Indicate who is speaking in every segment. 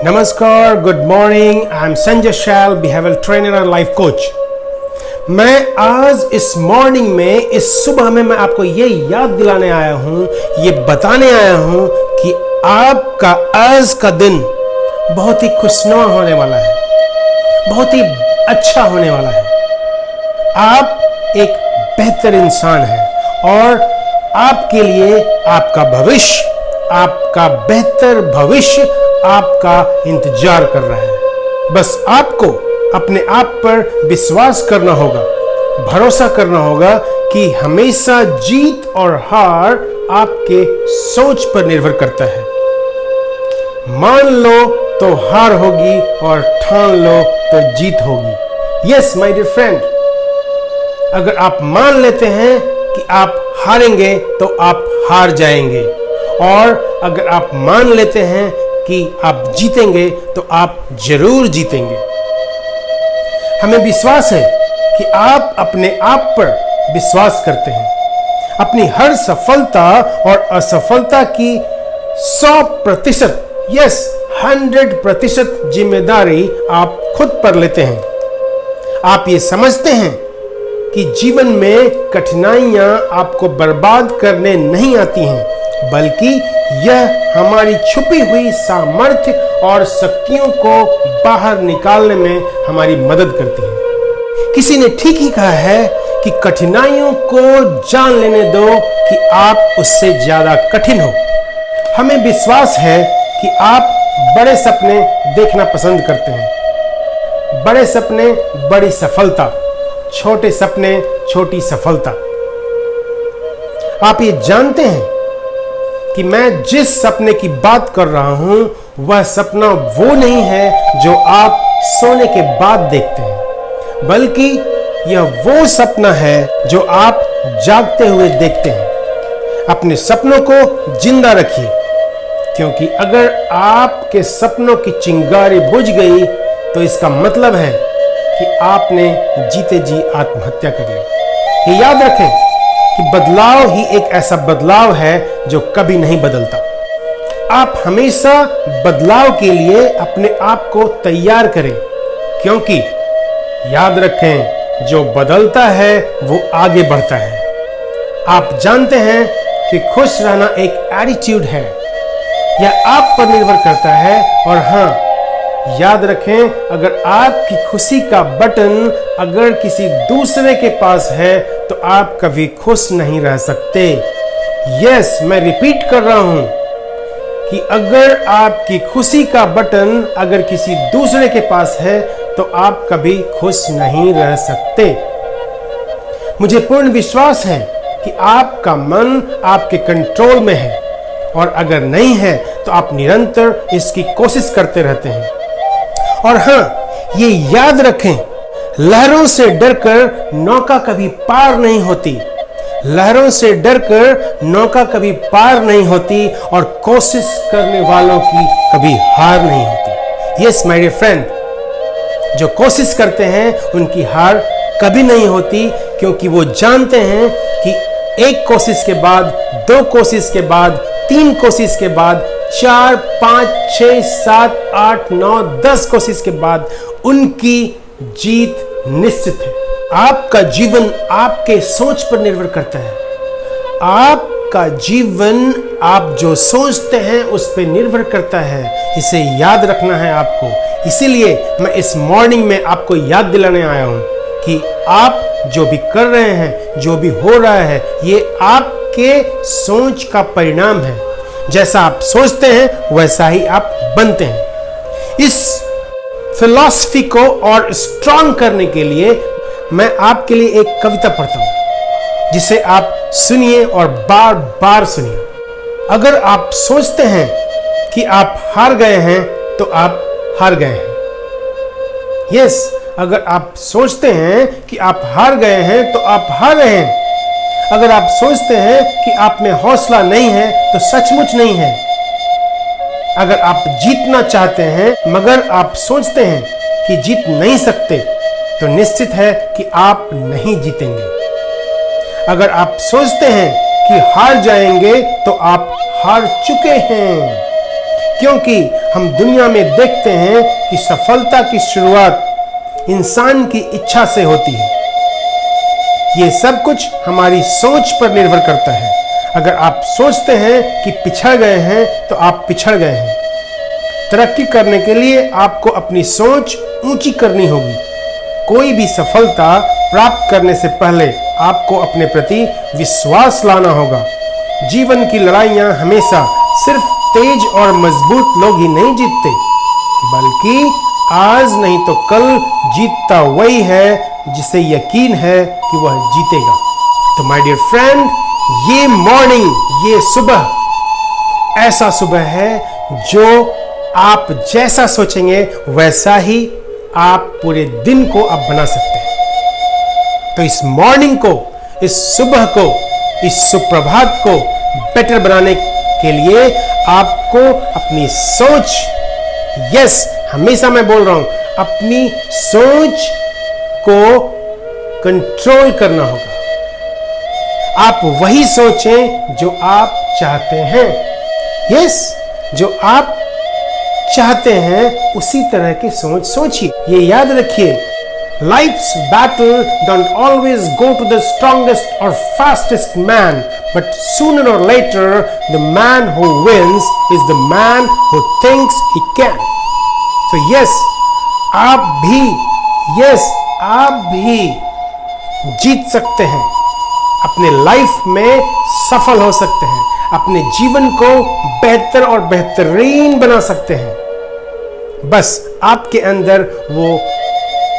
Speaker 1: नमस्कार, good morning. I am Sanjay Shail, behaviour trainer और life coach. मैं आज इस मॉर्निंग में, इस सुबह में मैं आपको ये याद दिलाने आया हूँ, ये बताने आया हूँ कि आपका आज का दिन बहुत ही खुशनुमा होने वाला है, बहुत ही अच्छा होने वाला है। आप एक बेहतर इंसान हैं और आपके लिए आपका भविष्य, आपका बेहतर भविष्य आपका इंतजार कर रहा है। बस आपको अपने आप पर विश्वास करना होगा, भरोसा करना होगा कि हमेशा जीत और हार आपके सोच पर निर्भर करता है। मान लो तो हार होगी और ठान लो तो जीत होगी। यस माय डियर फ्रेंड, अगर आप मान लेते हैं कि आप हारेंगे तो आप हार जाएंगे, और अगर आप मान लेते हैं कि आप जीतेंगे तो आप जरूर जीतेंगे। हमें विश्वास है कि आप अपने आप पर विश्वास करते हैं। अपनी हर सफलता और असफलता की 100%, यस 100% जिम्मेदारी आप खुद पर लेते हैं। आप ये समझते हैं कि जीवन में कठिनाइयां आपको बर्बाद करने नहीं आती हैं, बल्कि यह हमारी छुपी हुई सामर्थ्य और शक्तियों को बाहर निकालने में हमारी मदद करती है। किसी ने ठीक ही कहा है कि कठिनाइयों को जान लेने दो कि आप उससे ज्यादा कठिन हो। हमें विश्वास है कि आप बड़े सपने देखना पसंद करते हैं। बड़े सपने, बड़ी सफलता, छोटे सपने, छोटी सफलता। आप ये जानते हैं कि मैं जिस सपने की बात कर रहा हूं वह सपना वो नहीं है जो आप सोने के बाद देखते हैं, बल्कि यह वो सपना है जो आप जागते हुए देखते हैं। अपने सपनों को जिंदा रखिए, क्योंकि अगर आपके सपनों की चिंगारी बुझ गई तो इसका मतलब है कि आपने जीते जी आत्महत्या कर ली। ये याद रखें कि बदलाव ही एक ऐसा बदलाव है जो कभी नहीं बदलता। आप हमेशा बदलाव के लिए अपने आप को तैयार करें, क्योंकि याद रखें जो बदलता है वो आगे बढ़ता है। आप जानते हैं कि खुश रहना एक एटीट्यूड है, यह आप पर निर्भर करता है। और हाँ, याद रखें, अगर आपकी खुशी का बटन अगर किसी दूसरे के पास है तो आप कभी खुश नहीं रह सकते। यस, मैं रिपीट कर रहा हूं कि अगर आपकी खुशी का बटन अगर किसी दूसरे के पास है तो आप कभी खुश नहीं रह सकते। मुझे पूर्ण विश्वास है कि आपका मन आपके कंट्रोल में है, और अगर नहीं है तो आप निरंतर इसकी कोशिश करते रहते हैं। और हाँ, ये याद रखें, लहरों से डरकर नौका कभी पार नहीं होती। लहरों से डरकर नौका कभी पार नहीं होती, और कोशिश करने वालों की कभी हार नहीं होती। यस माय डियर फ्रेंड, जो कोशिश करते हैं उनकी हार कभी नहीं होती, क्योंकि वो जानते हैं कि एक कोशिश के बाद, दो कोशिश के बाद, 3 कोशिश के बाद, 4, 5, 6, 7, 8, 9, 10 कोशिश के बाद उनकी जीत निश्चित है। आपका जीवन आपके सोच पर निर्भर करता है। आपका जीवन आप जो सोचते हैं उस पर निर्भर करता है। इसे याद रखना है आपको। इसीलिए मैं इस मॉर्निंग में आपको याद दिलाने आया हूं कि आप जो भी कर रहे हैं, जो भी हो रहा है, ये आपके सोच का परिणाम है। जैसा आप सोचते हैं वैसा ही आप बनते हैं। इस फिलॉसफी को और स्ट्रांग करने के लिए मैं आपके लिए एक कविता पढ़ता हूं, जिसे आप सुनिए और बार बार सुनिए। अगर आप सोचते हैं कि आप हार गए हैं तो आप हार गए हैं। यस, अगर आप सोचते हैं कि आप हार गए हैं तो आप हार रहे हैं। अगर आप सोचते हैं कि आप में हौसला नहीं है तो सचमुच नहीं है। अगर आप जीतना चाहते हैं मगर आप सोचते हैं कि जीत नहीं सकते तो निश्चित है कि आप नहीं जीतेंगे। अगर आप सोचते हैं कि हार जाएंगे तो आप हार चुके हैं। क्योंकि हम दुनिया में देखते हैं कि सफलता की शुरुआत इंसान की इच्छा से होती है। ये सब कुछ हमारी सोच पर निर्भर करता है। अगर आप सोचते हैं कि पिछड़ गए हैं तो आप पिछड़ गए हैं। तरक्की करने के लिए आपको अपनी सोच ऊंची करनी होगी। कोई भी सफलता प्राप्त करने से पहले आपको अपने प्रति विश्वास लाना होगा। जीवन की लड़ाइयां हमेशा सिर्फ तेज और मजबूत लोग ही नहीं जीतते, बल्कि आज नहीं तो कल जीतता वही है जिसे यकीन है कि वह जीतेगा। तो माय डियर फ्रेंड, ये मॉर्निंग, ये सुबह ऐसा सुबह है जो आप जैसा सोचेंगे वैसा ही आप पूरे दिन को आप बना सकते हैं। तो इस मॉर्निंग को, इस सुबह को, इस सुप्रभात को बेटर बनाने के लिए आपको अपनी सोच, यस हमेशा मैं बोल रहा हूं, अपनी सोच को कंट्रोल करना होगा। आप वही सोचें जो आप चाहते हैं। यस, जो आप चाहते हैं उसी तरह की सोच सोचिए। ये याद रखिए, life's battle don't always go to the strongest और फास्टेस्ट मैन, बट सूनर और later the man who wins is the man who thinks he can. So yes, आप भी जीत सकते हैं, अपने लाइफ में सफल हो सकते हैं, अपने जीवन को बेहतर और बेहतरीन बना सकते हैं। बस आपके अंदर वो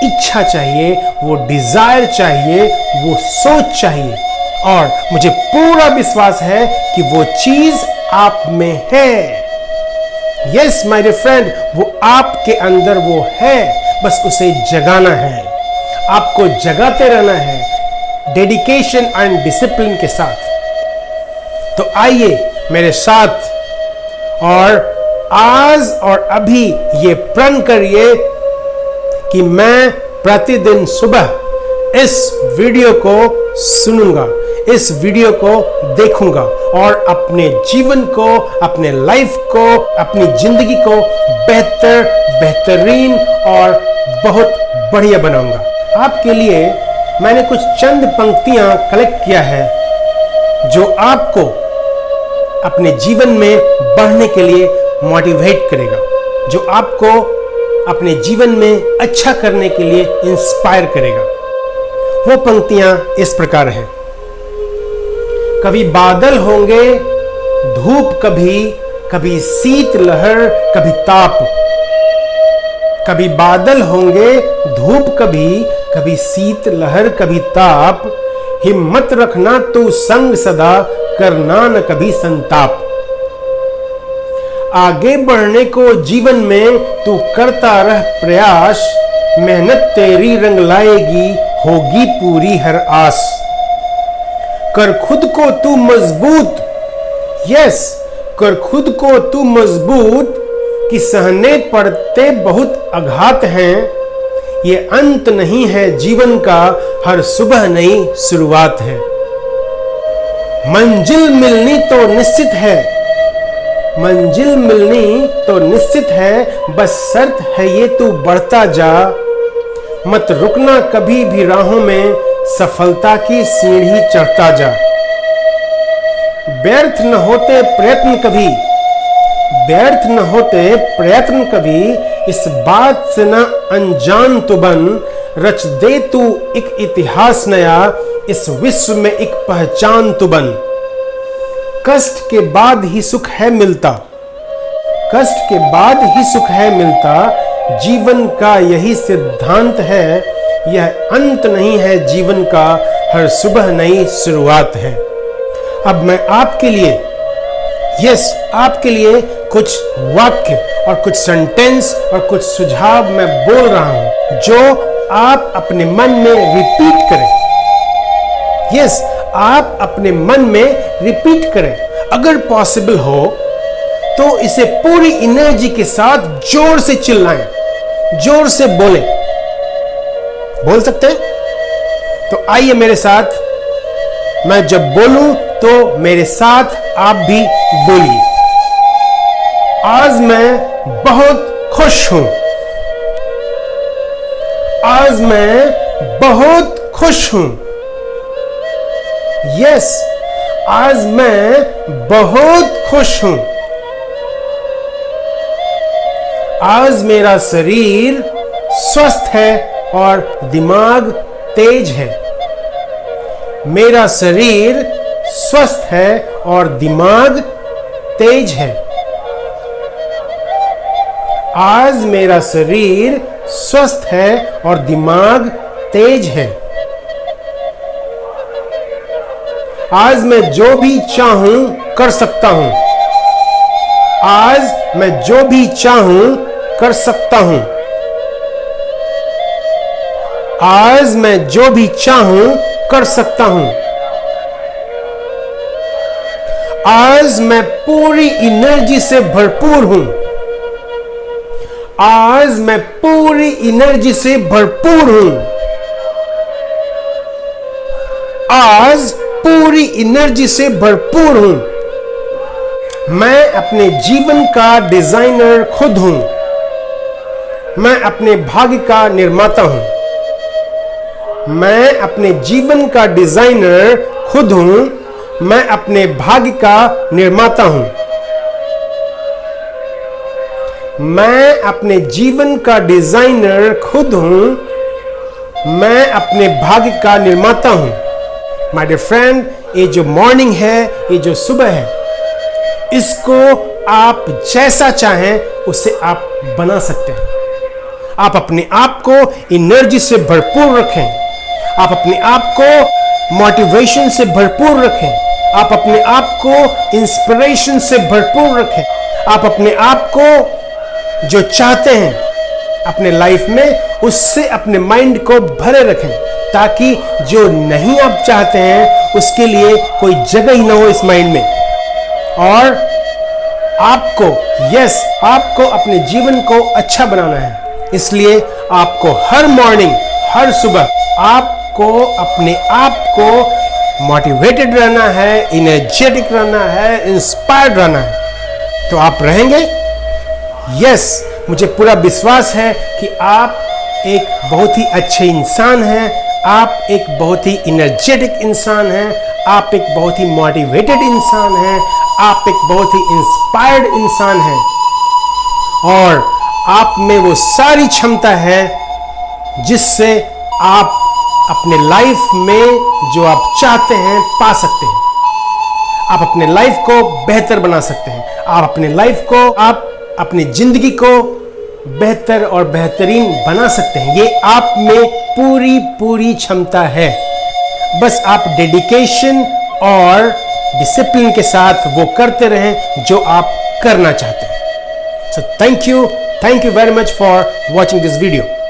Speaker 1: इच्छा चाहिए, वो डिजायर चाहिए, वो सोच चाहिए, और मुझे पूरा विश्वास है कि वो चीज आप में है। यस माय डियर फ्रेंड, वो आपके अंदर वो है, बस उसे जगाना है। आपको जगाते रहना है डेडिकेशन एंड डिसिप्लिन के साथ। तो आइए मेरे साथ और आज और अभी ये प्रण करिए कि मैं प्रतिदिन सुबह इस वीडियो को सुनूंगा, इस वीडियो को देखूंगा और अपने जीवन को, अपने लाइफ को, अपनी जिंदगी को बेहतरीन और बहुत बढ़िया बनाऊंगा। आपके लिए मैंने कुछ चंद पंक्तियां कलेक्ट किया है जो आपको अपने जीवन में बढ़ने के लिए मोटिवेट करेगा, जो आपको अपने जीवन में अच्छा करने के लिए इंस्पायर करेगा। वो पंक्तियां इस प्रकार हैं। कभी बादल होंगे, धूप कभी शीत लहर, कभी ताप। कभी बादल होंगे, धूप कभी शीत लहर, कभी ताप। हिम्मत रखना तू संग सदा, करना न कभी संताप। आगे बढ़ने को जीवन में तू करता रह प्रयास, मेहनत तेरी रंग लाएगी, होगी पूरी हर आस। कर खुद को तू मजबूत, यस कर खुद को तू मजबूत, कि सहने पड़ते बहुत आघात हैं। ये अंत नहीं है जीवन का, हर सुबह नई शुरुआत है। मंजिल मिलनी तो निश्चित है, मंजिल मिलनी तो निश्चित है, बस शर्त है ये तू बढ़ता जा। मत रुकना कभी भी राहों में, सफलता की सीढ़ी चढ़ता जा। व्यर्थ न होते प्रयत्न कभी, व्यर्थ न होते प्रयत्न कभी, इस बात से न अनजान तू बन। रच दे तू एक इतिहास नया, इस विश्व में एक पहचान तू बन। कष्ट के बाद ही सुख है मिलता, कष्ट के बाद ही सुख है मिलता, जीवन का यही सिद्धांत है। यह अंत नहीं है जीवन का, हर सुबह नई शुरुआत है। अब मैं आपके लिए, यस आपके लिए कुछ वाक्य और कुछ सेंटेंस और कुछ सुझाव मैं बोल रहा हूं जो आप अपने मन में रिपीट करें। यस आप अपने मन में रिपीट करें। अगर पॉसिबल हो तो इसे पूरी एनर्जी के साथ जोर से चिल्लाएं, जोर से बोलें। बोल सकते हैं? तो आइए मेरे साथ, मैं जब बोलूं तो मेरे साथ आप भी बोलिए। आज मैं बहुत खुश हूं। आज मैं बहुत खुश हूं। यस, आज मैं बहुत खुश हूं। आज मेरा शरीर स्वस्थ है और दिमाग तेज है। मेरा शरीर स्वस्थ है और दिमाग तेज है। आज मेरा शरीर स्वस्थ है और दिमाग तेज है। आज मैं जो भी चाहूं कर सकता हूं। आज मैं जो भी चाहूं कर सकता हूं। आज मैं जो भी चाहूं कर सकता हूं। आज मैं पूरी एनर्जी से भरपूर हूं। आज मैं पूरी एनर्जी से भरपूर हूं। आज पूरी एनर्जी से भरपूर हूं। मैं अपने जीवन का डिजाइनर खुद हूं। मैं अपने भाग्य का निर्माता हूं। मैं अपने जीवन का डिजाइनर खुद हूं। मैं अपने भाग्य का निर्माता हूं। मैं अपने जीवन का डिजाइनर खुद हूं। मैं अपने भाग्य का निर्माता हूं। माय डियर फ्रेंड, ये जो मॉर्निंग है, ये जो सुबह है, इसको आप जैसा चाहें उसे आप बना सकते हैं। आप अपने आप को एनर्जी से भरपूर रखें। आप अपने आप को मोटिवेशन से भरपूर रखें। आप अपने आप को इंस्पिरेशन से भरपूर रखें। आप अपने आप को जो चाहते हैं अपने लाइफ में, उससे अपने माइंड को भरे रखें, ताकि जो नहीं आप चाहते हैं उसके लिए कोई जगह ही ना हो इस माइंड में। और आपको आपको अपने जीवन को अच्छा बनाना है। इसलिए आपको हर मॉर्निंग, हर सुबह आपको अपने आप को मोटिवेटेड रहना है, एनर्जेटिक रहना है, इंस्पायर्ड रहना है। तो आप रहेंगे? यस, मुझे पूरा विश्वास है कि आप एक बहुत ही अच्छे इंसान हैं। आप एक बहुत ही एनर्जेटिक इंसान हैं। आप एक बहुत ही मोटिवेटेड इंसान हैं। आप एक बहुत ही इंस्पायर्ड इंसान हैं। और आप में वो सारी क्षमता है जिससे आप अपने लाइफ में जो आप चाहते हैं पा सकते हैं। आप अपने लाइफ को बेहतर बना सकते हैं। आप अपने लाइफ को, आप अपनी जिंदगी को बेहतर और बेहतरीन बना सकते हैं। ये आप में पूरी क्षमता है। बस आप डेडिकेशन और डिसिप्लिन के साथ वो करते रहें जो आप करना चाहते हैं। So thank you very much for watching this video.